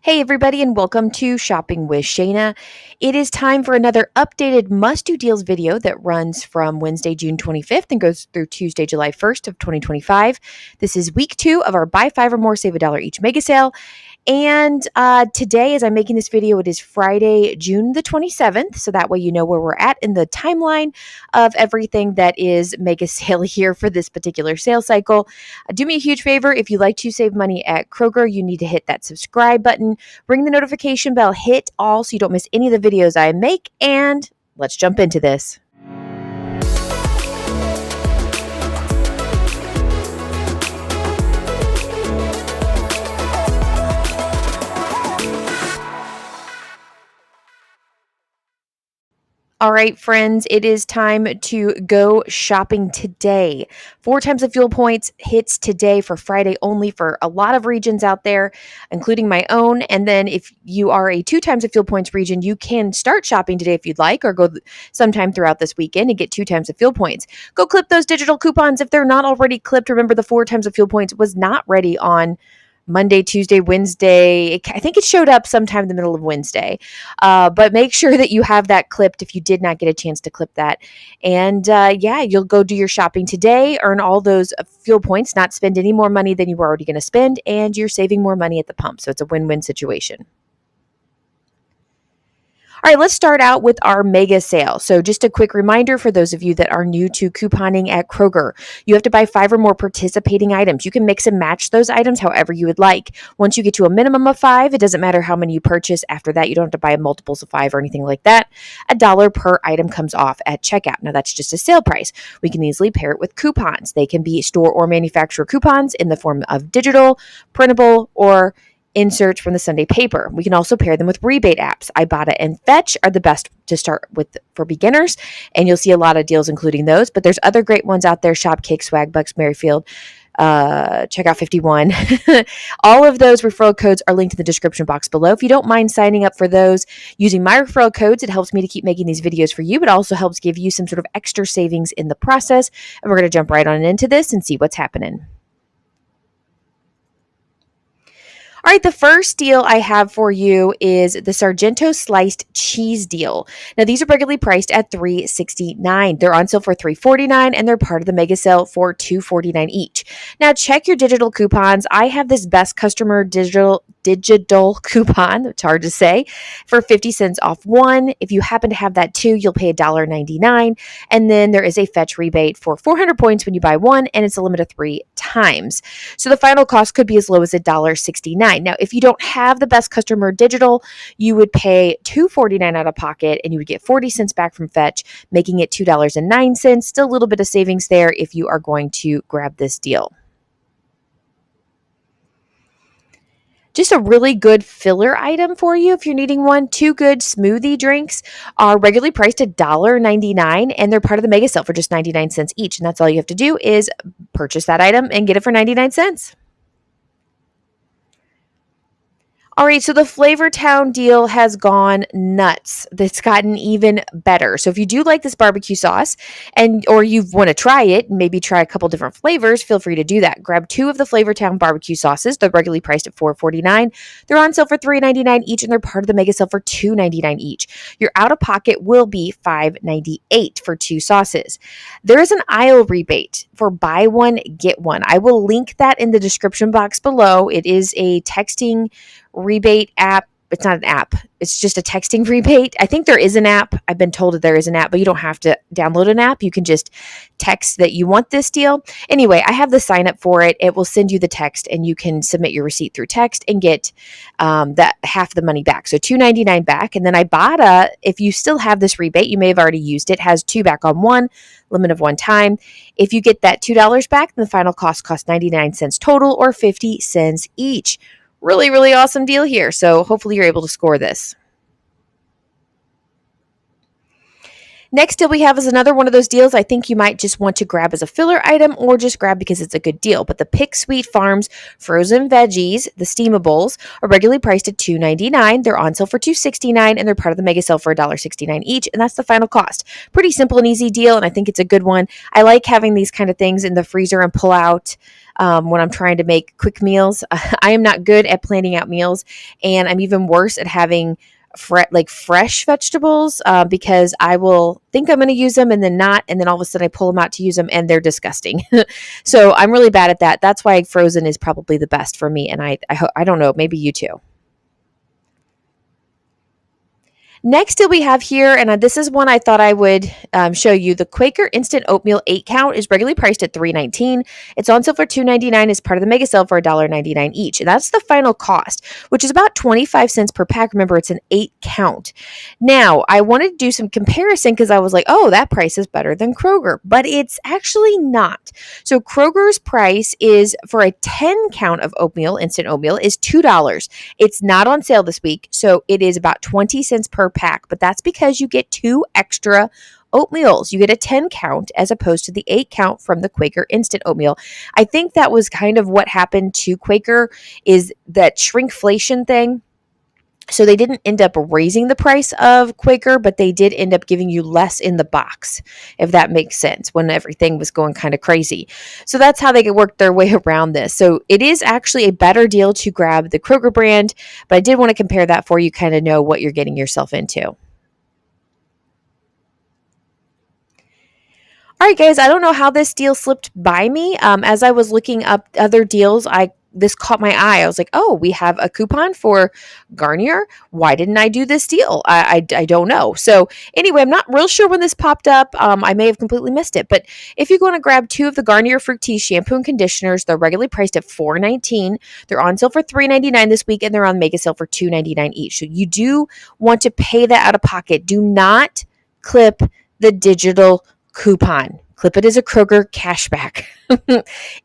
Hey, everybody, and welcome to Shopping with Shana. It is time for another updated must do deals video that runs from Wednesday, June 25th and goes through Tuesday, July 1st of 2025. This is week 2 of our buy 5 or more, save $1 each mega sale. And today, as I'm making this video, it is Friday, June the 27th. So that way you know where we're at in the timeline of everything that is mega sale here for this particular sale cycle. Do me a huge favor. If you'd like to save money at Kroger, you need to hit that subscribe button, ring the notification bell, hit all so you don't miss any of the videos I make. And let's jump into this. All right, friends, it is time to go shopping today. 4 times the fuel points hits today for Friday only for a lot of regions out there, including my own. And then if you are a 2 times the fuel points region, you can start shopping today if you'd like, or go sometime throughout this weekend and get 2 times the fuel points. Go clip those digital coupons if they're not already clipped. Remember, the 4 times the fuel points was not ready on Monday, Tuesday, Wednesday. I think it showed up sometime in the middle of Wednesday. But make sure that you have that clipped if you did not get a chance to clip that. And you'll go do your shopping today, earn all those fuel points, not spend any more money than you were already going to spend, and you're saving more money at the pump. So it's a win-win situation. All right, let's start out with our mega sale. So just a quick reminder for those of you that are new to couponing at Kroger, you have to buy 5 or more participating items. You can mix and match those items however you would like. Once you get to a minimum of 5, it doesn't matter how many you purchase. After that, you don't have to buy multiples of 5 or anything like that. $1 per item comes off at checkout. Now that's just a sale price. We can easily pair it with coupons. They can be store or manufacturer coupons in the form of digital, printable, or inserts from the Sunday paper. We can also pair them with rebate apps. Ibotta and Fetch are the best to start with for beginners, and you'll see a lot of deals including those, but there's other great ones out there: Shopkick, Swagbucks, Merryfield, Checkout 51. All of those referral codes are linked in the description box below. If you don't mind signing up for those using my referral codes, it helps me to keep making these videos for you. It also helps give you some sort of extra savings in the process, and we're going to jump right on into this and see what's happening. All right, the first deal I have for you is the Sarento sliced cheese deal. Now, these are regularly priced at $3.69. They're on sale for $3.49, and they're part of the mega sale for $2.49 each. Now, check your digital coupons. I have this best customer digital coupon, it's hard to say, for 50 cents off one. If you happen to have that too, you'll pay $1.99. And then there is a fetch rebate for 400 points when you buy one, and it's a limit of 3 times. So the final cost could be as low as $1.69. Now, if you don't have the best customer digital, you would pay $2.49 out of pocket, and you would get 40 cents back from Fetch, making it $2.09. Still a little bit of savings there if you are going to grab this deal. Just a really good filler item for you if you're needing one. 2 good smoothie drinks are regularly priced at $1.99, and they're part of the mega sale for just 99 cents each. And that's all you have to do is purchase that item and get it for 99 cents. All right, so the Flavortown deal has gone nuts. It's gotten even better. So if you do like this barbecue sauce or you want to try it, maybe try a couple different flavors, feel free to do that. Grab 2 of the Flavortown barbecue sauces. They're regularly priced at $4.49. They're on sale for $3.99 each, and they're part of the mega sale for $2.99 each. Your out-of-pocket will be $5.98 for 2 sauces. There is an aisle rebate for buy one, get one. I will link that in the description box below. It is a texting rebate app. It's not an app. It's just a texting rebate. I think there is an app. I've been told that there is an app, but you don't have to download an app. You can just text that you want this deal. Anyway, I have the sign up for it. It will send you the text, and you can submit your receipt through text and get that half the money back. So $2.99 back. And then Ibotta, if you still have this rebate, you may have already used it, has 2 back on 1, limit of 1 time. If you get that $2 back, then the final costs 99 cents total, or 50 cents each. Really, really awesome deal here. So hopefully you're able to score this. Next deal we have is another one of those deals I think you might just want to grab as a filler item or just grab because it's a good deal. But the Pick Sweet Farms frozen veggies, the steamables, are regularly priced at $2.99. They're on sale for $2.69 and they're part of the mega sale for $1.69 each. And that's the final cost. Pretty simple and easy deal. And I think it's a good one. I like having these kind of things in the freezer and pull out when I'm trying to make quick meals. I am not good at planning out meals, and I'm even worse at having fresh vegetables because I will think I'm going to use them and then not, and then all of a sudden I pull them out to use them and they're disgusting. So I'm really bad at that. That's why frozen is probably the best for me. And I don't know, maybe you too. Next deal we have here, and this is one I thought I would show you. The Quaker Instant Oatmeal 8 count is regularly priced at $3.19. It's on sale for $2.99 as part of the mega sale for $1.99 each. And that's the final cost, which is about 25 cents per pack. Remember, it's an 8 count. Now, I wanted to do some comparison because I was like, oh, that price is better than Kroger, but it's actually not. So Kroger's price is for a 10 count of oatmeal, instant oatmeal, is $2. It's not on sale this week, so it is about 20 cents per pack, but that's because you get 2 extra oatmeals. You get a 10 count as opposed to the 8 count from the Quaker instant oatmeal. I think that was kind of what happened to Quaker, is that shrinkflation thing. So they didn't end up raising the price of Quaker, but they did end up giving you less in the box, if that makes sense, when everything was going kind of crazy. So that's how they could work their way around this. So it is actually a better deal to grab the Kroger brand, but I did want to compare that for you, kind of know what you're getting yourself into. All right, guys, I don't know how this deal slipped by me. As I was looking up other deals, this caught my eye. I was like, oh, we have a coupon for Garnier. Why didn't I do this deal? I don't know. So anyway, I'm not real sure when this popped up. I may have completely missed it. But if you're going to grab 2 of the Garnier Fructis shampoo and conditioners, they're regularly priced at $4.19. They're on sale for $3.99 this week, and they're on mega sale for $2.99 each. So you do want to pay that out of pocket. Do not clip the digital coupon. Clip it as a Kroger cashback.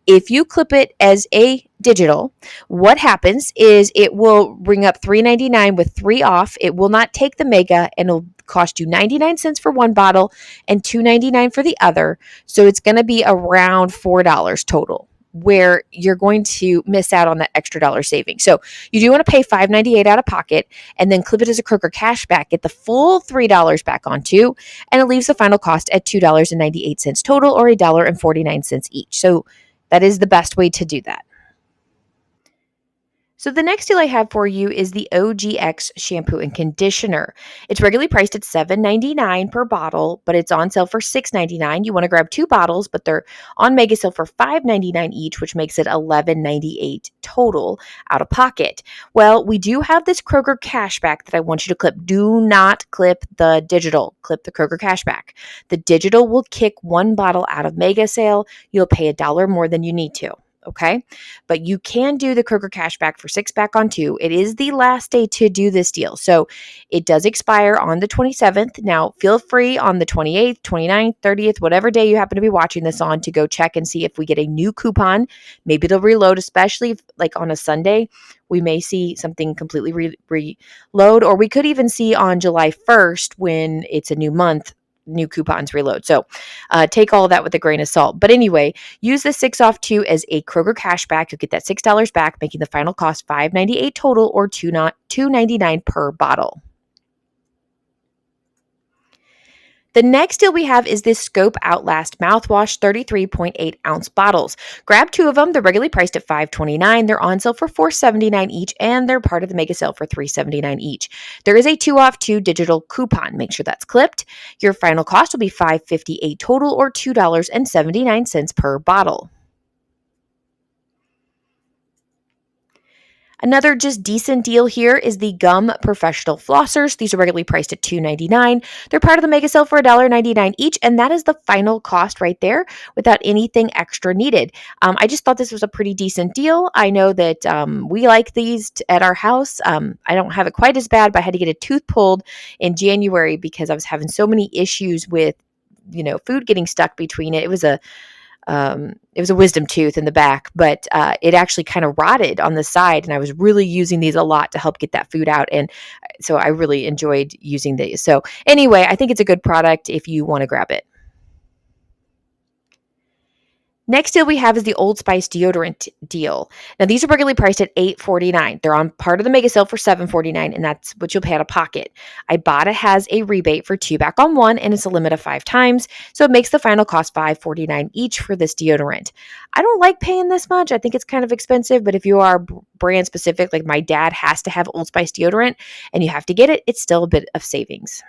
If you clip it as a digital, what happens is it will bring up $3.99 with 3 off. It will not take the mega, and it'll cost you 99 cents for one bottle and $2.99 for the other. So it's going to be around $4 total, where you're going to miss out on that extra dollar saving. So you do want to pay $5.98 out of pocket and then clip it as a Kroger cashback, get the full $3 back on too, and it leaves the final cost at $2.98 total, or $1.49 each. So that is the best way to do that. So the next deal I have for you is the OGX Shampoo and Conditioner. It's regularly priced at $7.99 per bottle, but it's on sale for $6.99. You want to grab 2 bottles, but they're on mega sale for $5.99 each, which makes it $11.98 total out of pocket. Well, we do have this Kroger cashback that I want you to clip. Do not clip the digital. Clip the Kroger cashback. The digital will kick 1 bottle out of mega sale. You'll pay $1 more than you need to. Okay. But you can do the Kroger cashback for 6 back on 2. It is the last day to do this deal. So it does expire on the 27th. Now, feel free on the 28th, 29th, 30th, whatever day you happen to be watching this on, to go check and see if we get a new coupon. Maybe they'll reload, especially if, like on a Sunday, we may see something completely reload, or we could even see on July 1st, when it's a new month, new coupons reload. So take all of that with a grain of salt. But anyway, use the 6 off 2 as a Kroger cashback. You'll get that $6 back, making the final cost $5.98 total, or $2.99 per bottle. The next deal we have is this Scope Outlast mouthwash 33.8 ounce bottles. Grab 2 of them. They're regularly priced at $5.29. They're on sale for $4.79 each, and they're part of the mega sale for $3.79 each. There is a 2 off 2 digital coupon. Make sure that's clipped. Your final cost will be $5.58 total, or $2.79 per bottle. Another just decent deal here is the Gum Professional Flossers. These are regularly priced at $2.99. They're part of the mega sale for $1.99 each, and that is the final cost right there without anything extra needed. I just thought this was a pretty decent deal. I know that we like these at our house. I don't have it quite as bad, but I had to get a tooth pulled in January because I was having so many issues with food getting stuck between it. It was a it was a wisdom tooth in the back, but it actually kind of rotted on the side, and I was really using these a lot to help get that food out, and so I really enjoyed using these. So anyway, I think it's a good product if you want to grab it. Next deal we have is the Old Spice deodorant deal. Now these are regularly priced at $8.49. They're on part of the mega sale for $7.49, and that's what you'll pay out of pocket. Ibotta has a rebate for 2 back on 1, and it's a limit of 5 times, so it makes the final cost $5.49 each for this deodorant. I don't like paying this much. I think it's kind of expensive, but if you are brand specific, like my dad has to have Old Spice deodorant and you have to get it, it's still a bit of savings.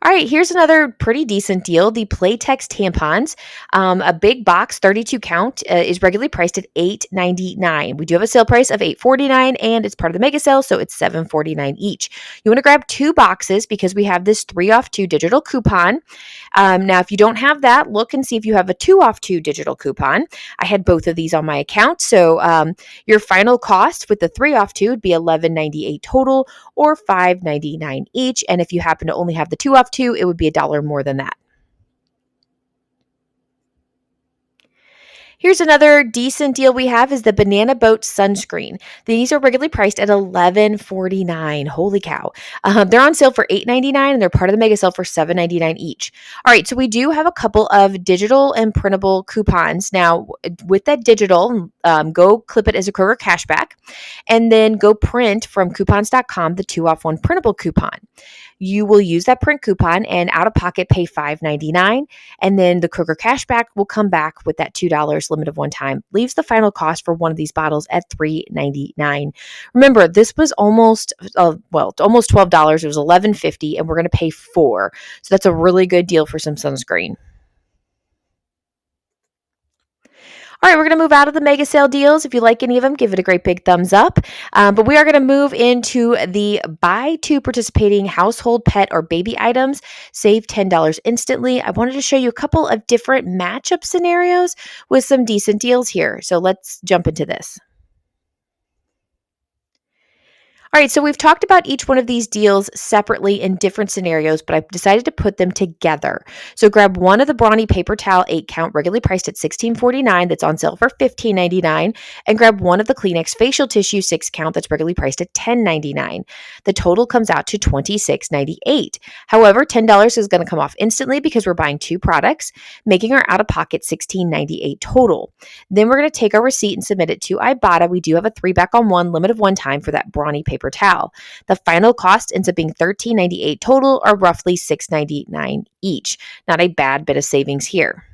All right, here's another pretty decent deal. The Playtex tampons, a big box, 32 count, is regularly priced at $8.99. We do have a sale price of $8.49, and it's part of the mega sale, so it's $7.49 each. You want to grab 2 boxes because we have this 3 off 2 digital coupon. Now, if you don't have that, look and see if you have a 2 off 2 digital coupon. I had both of these on my account, so your final cost with the 3 off 2 would be $11.98 total, or $5.99 each. And if you happen to only have the 2 off 2, it would be $1 more than that. Here's another decent deal we have is the Banana Boat Sunscreen. These are regularly priced at $11.49. Holy cow. They're on sale for $8.99, and they're part of the mega sale for $7.99 each. All right, so we do have a couple of digital and printable coupons. Now, with that digital, go clip it as a Kroger cashback, and then go print from coupons.com the 2 off 1 printable coupon. You will use that print coupon and out of pocket pay $5.99, and then the Kroger cashback will come back with that $2 limit of 1 time. Leaves the final cost for one of these bottles at $3.99. Remember, this was almost $12. It was $11.50, and we're going to pay $4. So that's a really good deal for some sunscreen. All right, we're going to move out of the mega sale deals. If you like any of them, give it a great big thumbs up. But we are going to move into the buy 2 participating household, pet, or baby items. Save $10 instantly. I wanted to show you a couple of different matchup scenarios with some decent deals here. So let's jump into this. All right, so we've talked about each one of these deals separately in different scenarios, but I've decided to put them together. So grab one of the Brawny paper towel 8 count, regularly priced at $16.49, that's on sale for $15.99, and grab one of the Kleenex facial tissue 6 count that's regularly priced at $10.99. The total comes out to $26.98. However, $10 is going to come off instantly because we're buying 2 products, making our out-of-pocket $16.98 total. Then we're going to take our receipt and submit it to Ibotta. We do have a 3 back on 1 limit of 1 time for that Brawny paper towel. The final cost ends up being $13.98 total, or roughly $6.99 each. Not a bad bit of savings here.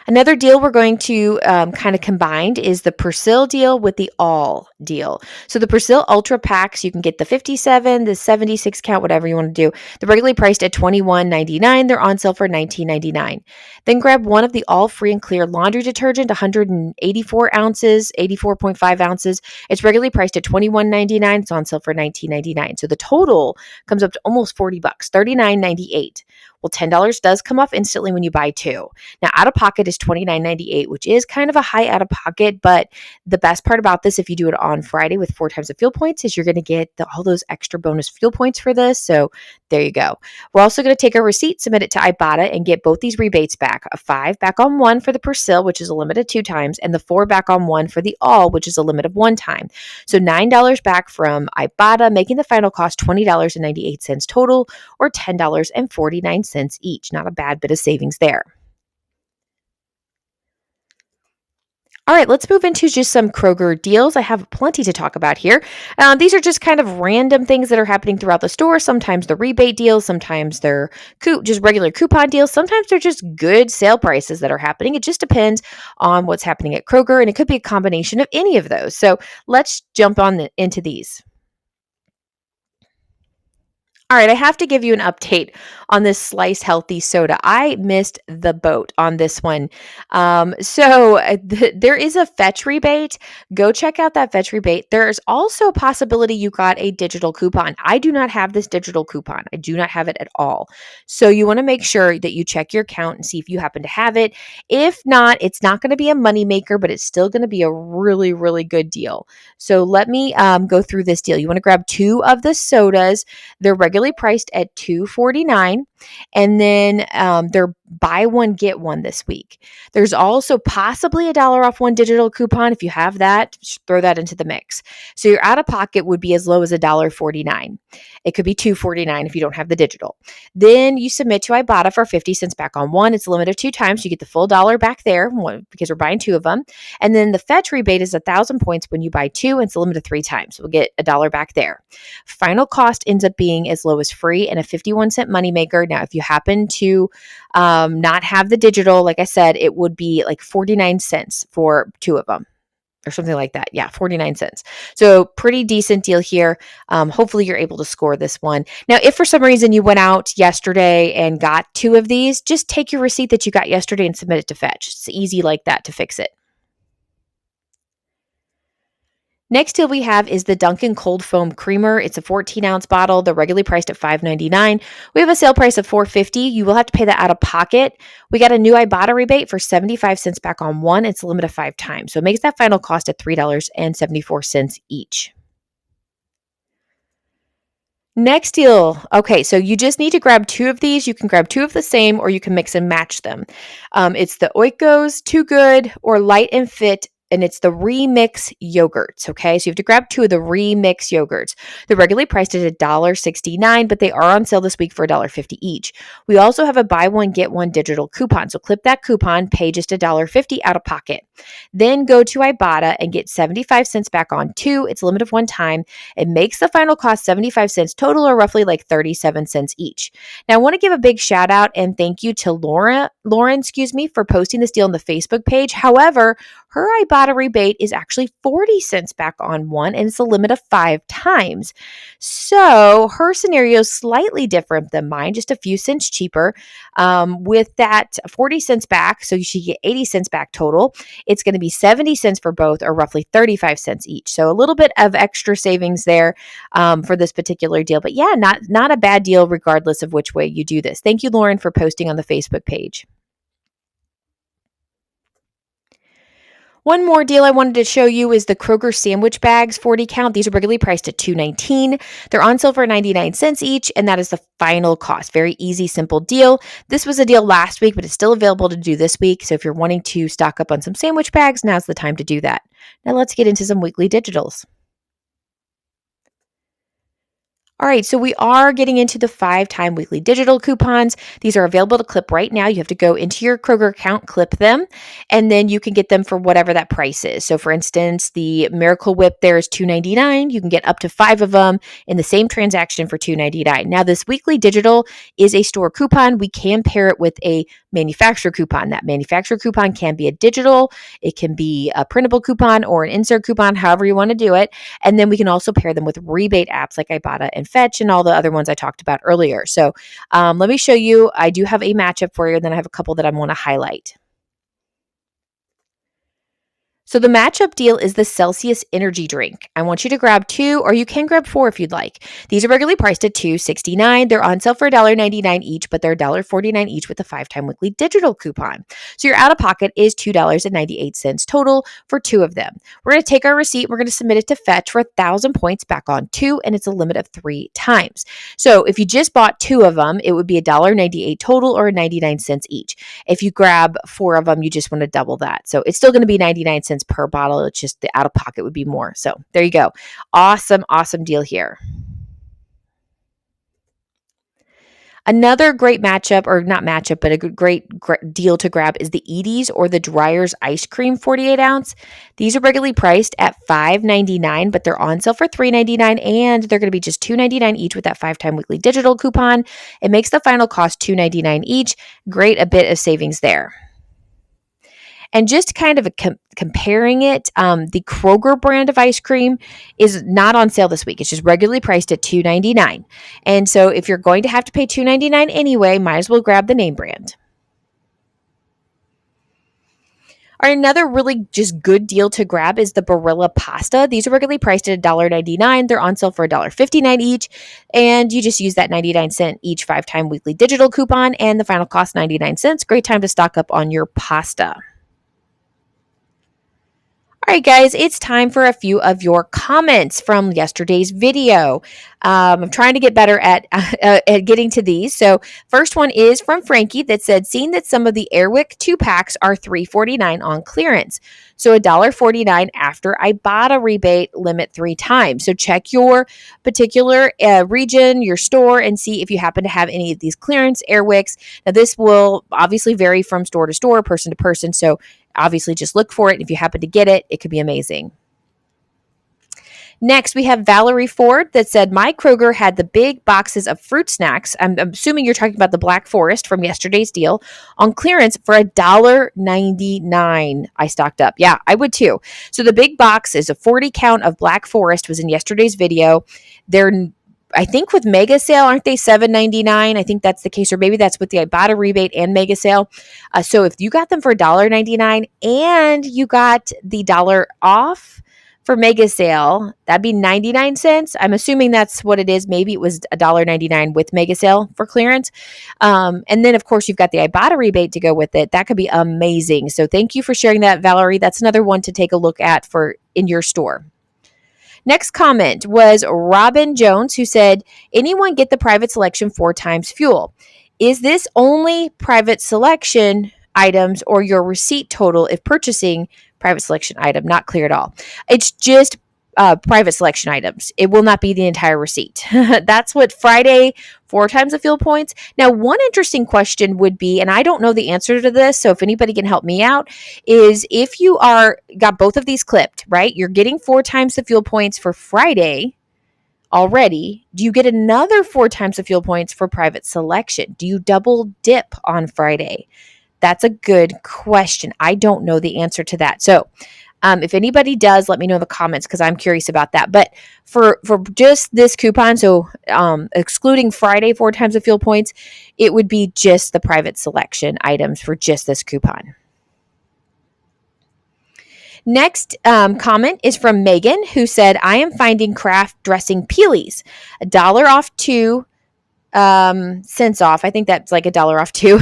Another deal we're going to kind of combined is the Persil deal with the All deal. So the Persil Ultra Packs, you can get the 57, the 76 count, whatever you want to do. They're regularly priced at $21.99. They're on sale for $19.99. Then grab one of the All Free and Clear laundry detergent, 184 ounces, 84.5 ounces. It's regularly priced at $21.99. It's on sale for $19.99. So the total comes up to almost $40, $39.98. Well, $10 does come off instantly when you buy 2. Now, out of pocket is $29.98, which is kind of a high out of pocket, but the best part about this, if you do it on Friday with 4 times the fuel points, is you're going to get all those extra bonus fuel points for this. So there you go. We're also going to take our receipt, submit it to Ibotta, and get both these rebates back. A 5 back on 1 for the Persil, which is a limit of 2 times, and the 4 back on 1 for the All, which is a limit of 1 time. So $9 back from Ibotta, making the final cost $20.98 total, or $10.49 each. Not a bad bit of savings there. All right, let's move into just some Kroger deals. I have plenty to talk about here. These are just kind of random things that are happening throughout the store. Sometimes they're rebate deals, sometimes they're just regular coupon deals, sometimes they're just good sale prices that are happening. It just depends on what's happening at Kroger, and it could be a combination of any of those. So let's jump into these. All right, I have to give you an update on this Slice Healthy soda. I missed the boat on this one. There is a fetch rebate. Go check out that fetch rebate. There's also a possibility you got a digital coupon. I do not have this digital coupon. I do not have it at all. So you want to make sure that you check your account and see if you happen to have it. If not, it's not going to be a moneymaker, but it's still going to be a really, really good deal. So let me go through this deal. You want to grab 2 of the sodas. They're regular regularly priced at $2.49, and then they're buy one get one this week. There's also possibly $1 off one digital coupon. If you have that, throw that into the mix. So your out of pocket would be as low as $1.49. It could be $2.49 if you don't have the digital. Then you submit to Ibotta for 50 cents back on one. It's a limit of 2 times. So you get the full dollar back there because we're buying 2 of them. And then the fetch rebate is 1,000 points when you buy 2, and it's a limit of 3 times. So we'll get $1 back there. Final cost ends up being as low as free and a 51-cent moneymaker. Now, if you happen to not have the digital, like I said, it would be like 49 cents for 2 of them, or something like that. Yeah, 49 cents. So pretty decent deal here. Hopefully you're able to score this one. Now, if for some reason you went out yesterday and got 2 of these, just take your receipt that you got yesterday and submit it to Fetch. It's easy like that to fix it. Next deal we have is the Duncan Cold Foam Creamer. It's a 14-ounce bottle. They're regularly priced at $5.99. We have a sale price of $4.50. You will have to pay that out of pocket. We got a new Ibotta rebate for 75 cents back on one. It's a limit of 5 times. So it makes that final cost at $3.74 each. Next deal. Okay, so you just need to grab 2 of these. You can grab 2 of the same, or you can mix and match them. It's the Oikos Too Good or Light and Fit, and it's the Remix yogurts, okay? So you have to grab 2 of the Remix yogurts. They're regularly priced at $1.69, but they are on sale this week for $1.50 each. We also have a buy one, get one digital coupon. So clip that coupon, pay just $1.50 out of pocket. Then go to Ibotta and get 75 cents back on 2. It's a limit of 1 time. It makes the final cost 75 cents total, or roughly like 37 cents each. Now, I want to give a big shout out and thank you to Lauren, for posting this deal on the Facebook page. However, her Ibotta rebate is actually 40 cents back on one, and it's a limit of 5 times. So her scenario is slightly different than mine, just a few cents cheaper. With that 40 cents back, so you should get 80 cents back total. It's going to be 70 cents for both, or roughly 35 cents each. So a little bit of extra savings there for this particular deal. But yeah, not a bad deal regardless of which way you do this. Thank you, Lauren, for posting on the Facebook page. One more deal I wanted to show you is the Kroger sandwich bags, 40 count. These are regularly priced at $2.19. They're on sale for 99 cents each, and that is the final cost. Very easy, simple deal. This was a deal last week, but it's still available to do this week. So if you're wanting to stock up on some sandwich bags, now's the time to do that. Now let's get into some weekly digitals. All right, so we are getting into the 5-time weekly digital coupons. These are available to clip right now. You have to go into your Kroger account, clip them, and then you can get them for whatever that price is. So for instance, the Miracle Whip there is $2.99. You can get up to 5 of them in the same transaction for $2.99. Now, this weekly digital is a store coupon. We can pair it with a manufacturer coupon. That manufacturer coupon can be a digital, it can be a printable coupon, or an insert coupon, however you want to do it. And then we can also pair them with rebate apps like Ibotta and Fetch and all the other ones I talked about earlier. So let me show you. I do have a matchup for you, and then I have a couple that I want to highlight. So the matchup deal is the Celsius energy drink. I want you to grab 2, or you can grab 4 if you'd like. These are regularly priced at $2.69. They're on sale for $1.99 each, but they're $1.49 each with a 5-time weekly digital coupon. So your out-of-pocket is $2.98 total for 2 of them. We're going to take our receipt. We're going to submit it to Fetch for 1,000 points back on 2, and it's a limit of 3 times. So if you just bought 2 of them, it would be $1.98 total, or 99 cents each. If you grab 4 of them, you just want to double that. So it's still going to be 99 cents per bottle. It's just the out of pocket would be more. So there you go. Awesome deal here. Another great matchup, or not matchup, but a great deal to grab is the Edies or the Dreyer's Ice Cream 48 ounce. These are regularly priced at $5.99, but they're on sale for $3.99, and they're going to be just $2.99 each with that 5-time weekly digital coupon. It makes the final cost $2.99 each. Great, a bit of savings there. And just kind of comparing it, the Kroger brand of ice cream is not on sale this week. It's just regularly priced at $2.99. And so if you're going to have to pay $2.99 anyway, might as well grab the name brand. All right, another really just good deal to grab is the Barilla Pasta. These are regularly priced at $1.99. They're on sale for $1.59 each. And you just use that 99-cent each 5-time weekly digital coupon, and the final cost 99 cents. Great time to stock up on your pasta. All right, guys, it's time for a few of your comments from yesterday's video. I'm trying to get better at getting to these. So, first one is from Frankie that said, "Seeing that some of the Airwick 2 packs are $3.49 on clearance, so $1.49 after I bought a rebate limit 3 times. So check your particular region, your store, and see if you happen to have any of these clearance Airwicks. Now, this will obviously vary from store to store, person to person. So obviously, just look for it. If you happen to get it, it could be amazing." Next, we have Valerie Ford that said, "My Kroger had the big boxes of fruit snacks. I'm assuming you're talking about the Black Forest from yesterday's deal on clearance for $1.99. I stocked up. Yeah, I would too. So the big box is a 40 count of Black Forest was in yesterday's video. They're I think with mega sale, aren't they $7.99? I think that's the case, or maybe that's with the Ibotta rebate and mega sale. So if you got them for $1.99 and you got the dollar off for mega sale, that'd be 99 cents. I'm assuming that's what it is. Maybe it was $1.99 with mega sale for clearance. And then, of course, you've got the Ibotta rebate to go with it. That could be amazing. So thank you for sharing that, Valerie. That's another one to take a look at for in your store. Next comment was Robin Jones, who said, "Anyone get the private selection 4 times fuel? Is this only private selection items or your receipt total if purchasing private selection item? Not clear at all." It's just private selection items. It will not be the entire receipt. That's what Friday, 4 times the fuel points. Now, one interesting question would be, and I don't know the answer to this, so if anybody can help me out, is if you are got both of these clipped, right? You're getting 4 times the fuel points for Friday already. Do you get another 4 times the fuel points for private selection? Do you double dip on Friday? That's a good question. I don't know the answer to that. So if anybody does, let me know in the comments because I'm curious about that. But for just this coupon, so excluding Friday 4 times the fuel points, it would be just the private selection items for just this coupon. Next comment is from Megan, who said, "I am finding craft dressing peelies, $1 off 2 cents off. I think that's like $1 off 2.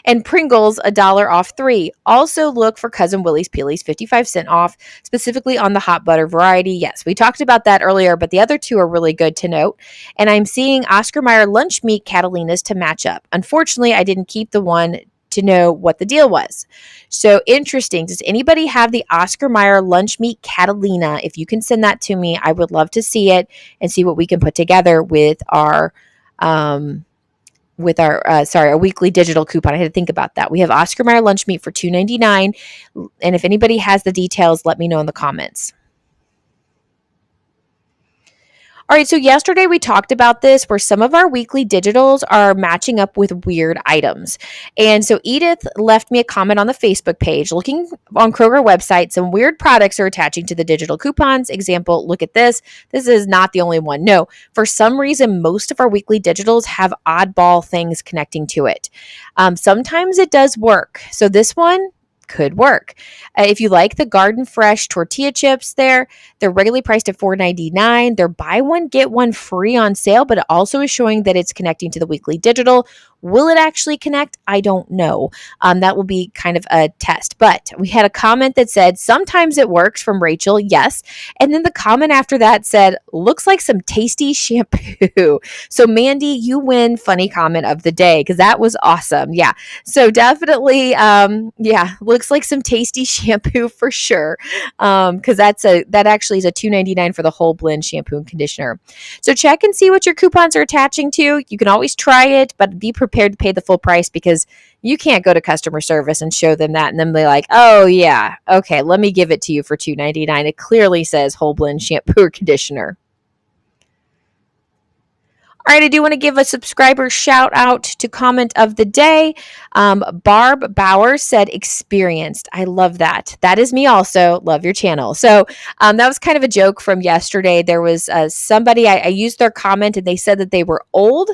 And Pringles, $1 off 3. Also look for Cousin Willie's peelies, 55 cents off, specifically on the hot butter variety." Yes, we talked about that earlier, but the other two are really good to note. And I'm seeing Oscar Mayer lunch meat Catalinas to match up. Unfortunately, I didn't keep the one to know what the deal was. So interesting. Does anybody have the Oscar Mayer lunch meat Catalina? If you can send that to me, I would love to see it and see what we can put together with our a weekly digital coupon. I had to think about that. We have Oscar Mayer lunch meat for $2.99. And if anybody has the details, let me know in the comments. All right, so yesterday we talked about this where some of our weekly digitals are matching up with weird items. And so Edith left me a comment on the Facebook page. Looking on Kroger website, some weird products are attaching to the digital coupons. Example, look at this. This is not the only one. No, for some reason, most of our weekly digitals have oddball things connecting to it. Sometimes it does work. So this one could work. If you like the Garden Fresh tortilla chips they're regularly priced at $4.99. They're buy one, get one free on sale, but it also is showing that it's connecting to the weekly digital. Will it actually connect? I don't know. That will be kind of a test. But we had a comment that said, "Sometimes it works," from Rachel. Yes. And then the comment after that said, "Looks like some tasty shampoo." So Mandy, you win funny comment of the day because that was awesome. Yeah. So definitely, looks like some tasty shampoo for sure. Because that actually is a $2.99 for the whole blend shampoo and conditioner. So check and see what your coupons are attaching to. You can always try it, but be prepared to pay the full price because you can't go to customer service and show them that and then be like, "Oh yeah, okay, let me give it to you for $2.99. It clearly says whole blend shampoo or conditioner." All right, I do want to give a subscriber shout out to comment of the day. Barb Bauer said, "Experienced." I love that. That is me also. Love your channel. So that was kind of a joke from yesterday. There was somebody, I used their comment and they said that they were old.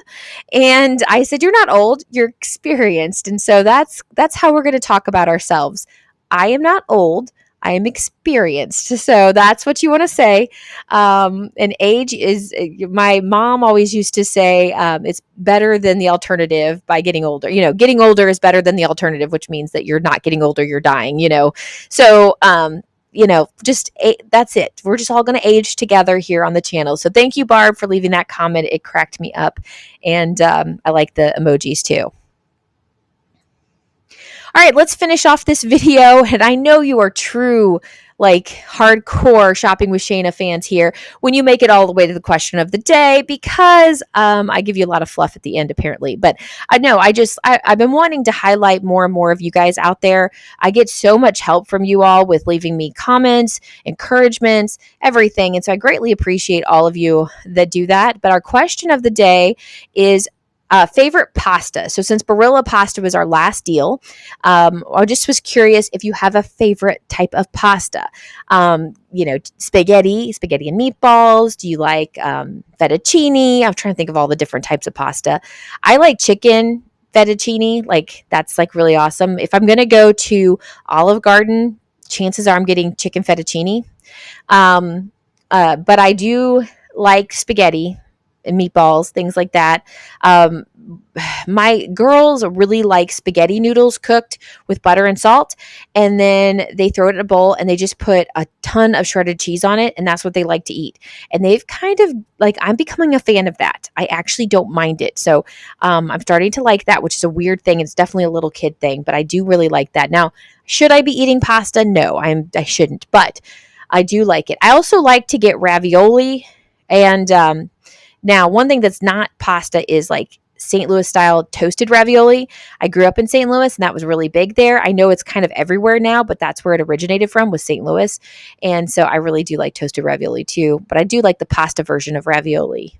And I said, "You're not old, you're experienced." And so that's how we're going to talk about ourselves. I am not old. I am experienced. So that's what you want to say. And age is, my mom always used to say, it's better than the alternative by getting older. Getting older is better than the alternative, which means that you're not getting older, you're dying, So that's it. We're just all going to age together here on the channel. So thank you, Barb, for leaving that comment. It cracked me up. And I like the emojis too. All right, let's finish off this video. And I know you are true, like hardcore shopping with Shana fans here when you make it all the way to the question of the day, because I give you a lot of fluff at the end apparently. But I know I've been wanting to highlight more and more of you guys out there. I get so much help from you all with leaving me comments, encouragements, everything. And so I greatly appreciate all of you that do that. But our question of the day is favorite pasta. So since Barilla Pasta was our last deal, I just was curious if you have a favorite type of pasta. Spaghetti and meatballs. Do you like fettuccine? I'm trying to think of all the different types of pasta. I like chicken fettuccine. Like that's like really awesome. If I'm going to go to Olive Garden, chances are I'm getting chicken fettuccine. But I do like spaghetti and meatballs, things like that. My girls really like spaghetti noodles cooked with butter and salt, and then they throw it in a bowl and they just put a ton of shredded cheese on it, and that's what they like to eat. And they've kind of like, I'm becoming a fan of that. I actually don't mind it. So I'm starting to like that, which is a weird thing. It's definitely a little kid thing, but I do really like that. Now, should I be eating pasta? No, I shouldn't, but I do like it. I also like to get ravioli, and now, one thing that's not pasta is like St. Louis style toasted ravioli. I grew up in St. Louis and that was really big there. I know it's kind of everywhere now, but that's where it originated from, was St. Louis. And so I really do like toasted ravioli too, but I do like the pasta version of ravioli.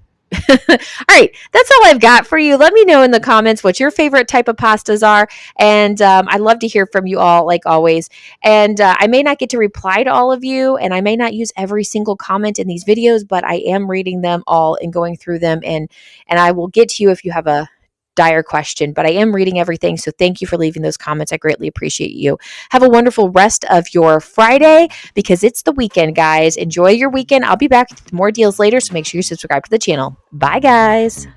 All right, that's all I've got for you. Let me know in the comments what your favorite type of pastas are. And I'd love to hear from you all, like always. And I may not get to reply to all of you, and I may not use every single comment in these videos, but I am reading them all and going through them. And I will get to you if you have a dire question, but I am reading everything. So thank you for leaving those comments. I greatly appreciate you. Have a wonderful rest of your Friday, because it's the weekend, guys. Enjoy your weekend. I'll be back with more deals later, so make sure you subscribe to the channel. Bye, guys.